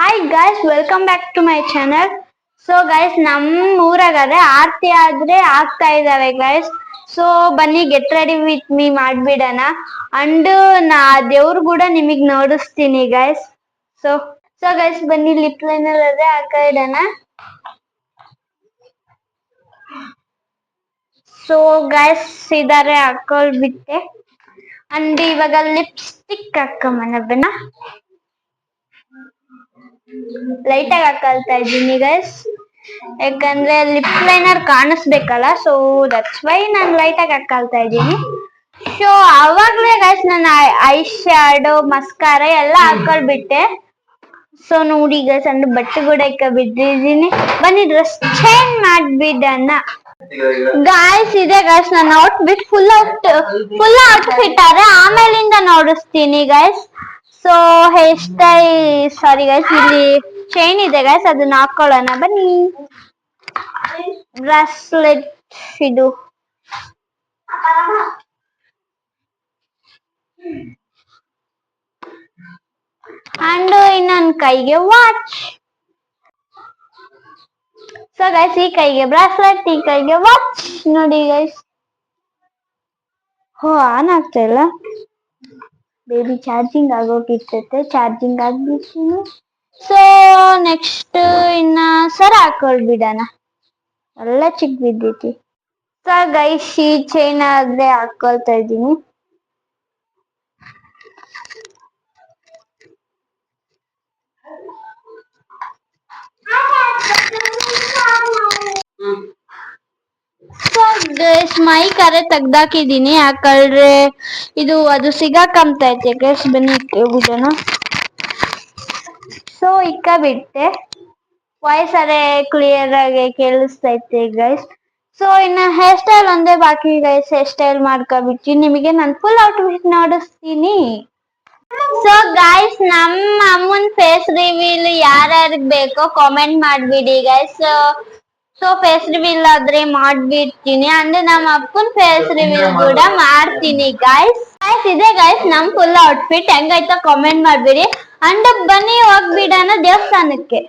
Hi guys, welcome back to my channel. So guys, ನಮ್ಮ ಊರಾಗಾದ್ರೆ ಆರತಿ ಆದ್ರೆ ಆಗ್ತಾ ಇದಾವೆ ಗೈಸ್. ಸೊ ಬನ್ನಿ, ಗೆಟ್ ರೆಡಿ ವಿತ್ ಮೀ ಮಾಡ್ಬಿಡಣ. ಅಂಡ್ ನಾ ದೇವ್ರ ಕೂಡ ನಿಮಗ್ ನೋಡಿಸ್ತೀನಿ ಗೈಸ್. ಸೊ ಸೊ ಗೈಸ್, ಬನ್ನಿ ಲಿಪ್ ಲೈನರ್ ಅದೇ ಹಾಕ ಇಡಣ. ಸೊ ಗೈಸ್, ಇದಾರೆ ಹಾಕೊಳ್ಬಿಟ್ಟೆ. ಅಂಡ್ ಇವಾಗ ಲಿಪ್ಸ್ಟಿಕ್ ಹಾಕೊಂಬನ ಬನ್ನ. ಲೈಟ್ ಆಗಿ ಹಾಕಲ್ತಾ ಇದ್ದೀನಿ ಗೈಸ್, ಯಾಕಂದ್ರೆ ಲಿಪ್ ಲೈನರ್ ಕಾಣಿಸ್ಬೇಕಲ್ಲ. ಸೊ ದಟ್ಸ್ ವೈ ನಾನು ಲೈಟ್ ಆಗಿ ಹಾಕಲ್ತಾ ಇದ್ದೀನಿ. ಸೊ ಅವಾಗ್ಲೇ ಗೈಸ್ ನಾನು ಐ ಶ್ಯಾಡೋ ಮಸ್ಕಾರ ಎಲ್ಲ ಹಾಕೊಳ್ಬಿಟ್ಟೆ. ಸೊ ನೋಡಿ ಗೈಸ್, ಅಂಡ್ ಬಟ್ಟೆ ಕೂಡ ಬಿಟ್ಟಿದ್ದೀನಿ. ಬನ್ನಿ ಡ್ರೆಸ್ ಚೇಂಜ್ ಮಾಡ್ಬಿಡಣ ಗಾಯ್ಸ್. ಇದೆ ಗಾಯ್ಸ್ ನನ್ನ ಔಟ್ಫಿಟ್, ಫುಲ್ ಔಟ್ಫಿಟ್ ಆದ್ರೆ ಆಮೇಲಿಂದ ನೋಡಿಸ್ತೀನಿ guys. So hairstyle, sorry guys, ಇಲ್ಲಿ ಚೈನ್ ಇದೆ ಗೈಸ್, ಅದನ್ನ ಹಾಕೊಳ್ಳೋಣ ಬನ್ನಿ. ಬ್ರಾಸ್ಲೆಟ್ ಇದು, ಅಂಡ್ ಇನ್ನೊಂದು ಕೈಗೆ ವಾಚ್. ಸೊ ಗೈಸ್, ಈ ಕೈಗೆ ಬ್ರಾಸ್ಲೆಟ್, ಈ ಕೈಗೆ ವಾಚ್ ನೋಡಿ ಗೈಸ್. ಆನ್ ಆಗ್ತಾ ಇಲ್ಲ, ಬೇಬಿ ಚಾರ್ಜಿಂಗ್ ಆಗೋಗಿರ್ತೈತೆ, ಚಾರ್ಜಿಂಗ್ ಆಗ್ಬಿಡ್ತೀನಿ. ಸೊ ನೆಕ್ಸ್ಟ್ ಇನ್ನ ಸರ ಹಾಕೊಳ್ಬಿಡಣ, ಎಲ್ಲ ಚಿಕ್ಕ ಬಿದ್ದೈತಿ. ಸೊ ಗೈಸ್, ಈ ಚೈನ್ ಆದ್ರೆ ಹಾಕೊಳ್ತಾ ಇದ್ದೀನಿ. ಸೊ ಗೈಸ್, ಮೈಕ್ ಅರೆ ತೆಗ್ದಾಕಿದ್ದೀನಿ, ಯಾಕಂದ್ರೆ ಇದು ಅದು ಸಿಗಾಕಂತೈತೆ ಗೈಸ್. ಬನ್ನಿ ಹೋಗುದನ. ಸೊ ಇಕ್ಕ ಬಿಟ್ಟೆ, ವಾಯ್ಸ್ ಅರೆ ಕ್ಲಿಯರ್ ಆಗಿ ಕೇಳಿಸ್ತೈತೆ ಗೈಸ್. ಸೊ ಇನ್ನ ಹೇರ್ ಸ್ಟೈಲ್ ಒಂದೇ ಬಾಕಿ ಗೈಸ್, ಹೇರ್ ಸ್ಟೈಲ್ ಮಾಡ್ಕೊಬಿಟ್ಟು ನಿಮಗೆ ನಾನು ಫುಲ್ ಔಟ್ಫಿಟ್ ನೋಡಿಸ್ತೀನಿ. ಸೊ ಗೈಸ್, ನಮ್ಮ ಅಮ್ಮನ್ ಫೇಸ್ ರಿವೀಲ್ ಯಾರ್ಯಾರಿಗೆ ಬೇಕೋ ಕಾಮೆಂಟ್ ಮಾಡ್ಬಿಡಿ ಗೈಸ್. ಸೊ ಫೇಸ್ ರಿವೀಲ್ ಆದ್ರೆ ಮಾಡ್ಬಿಡ್ತೀನಿ, ಅಂದ್ರೆ ನಮ್ಮ ಅಪ್ಪನ್ ಫೇಸ್ ರಿವೀಲ್ ಕೂಡ ಮಾಡ್ತೀನಿ ಗೈಸ್. ಇದೆ ಗೈಸ್ ನಮ್ ಫುಲ್ ಔಟ್ಫಿಟ್, ಹೆಂಗಾಯ್ತಾ ಕಾಮೆಂಟ್ ಮಾಡ್ಬಿಡಿ. ಅಂಡ್ ಬನ್ನಿ ಹೋಗ್ಬಿಡೋಣ ದೇವಸ್ಥಾನಕ್ಕೆ.